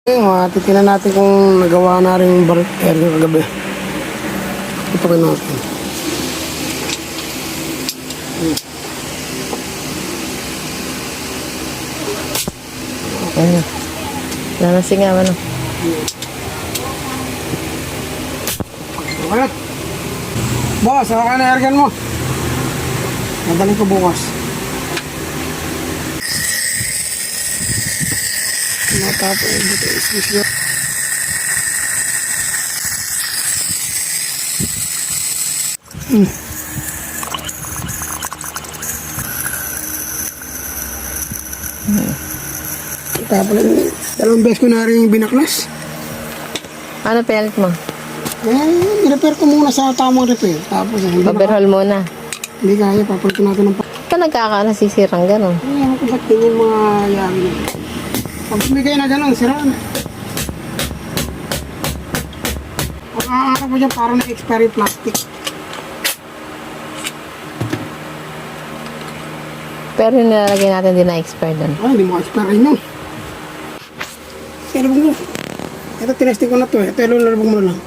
Titignan natin kung nagawa na rin yung barrel air yung kagabi. Ito kayo natin. Ano? Nanasingaw ano? Okay. Boss, ako ka na airgun mo. Nadaling ko bukas. Natapos dito is yun. Tapos dalawang beses ko na rin binaklas. Ano pelit mo? I-repair ko muna sa tamang repair. Tapos hindi Overhaul muna. Hindi kaya, papalitin natin ng Ka nagkaka-nasisirang gano'n. Ayan ko ba't ganyan mga yami na. Pag bumigay na gano'n, siraan. Ang aarap mo dyan parang na-expiry plastic. Pero yung nilalagay natin din na-expire doon. Ay, hindi mo expire yun. Pero mo. Ito, tinesting ko na to eh. Ito, ilalabang mo na lang.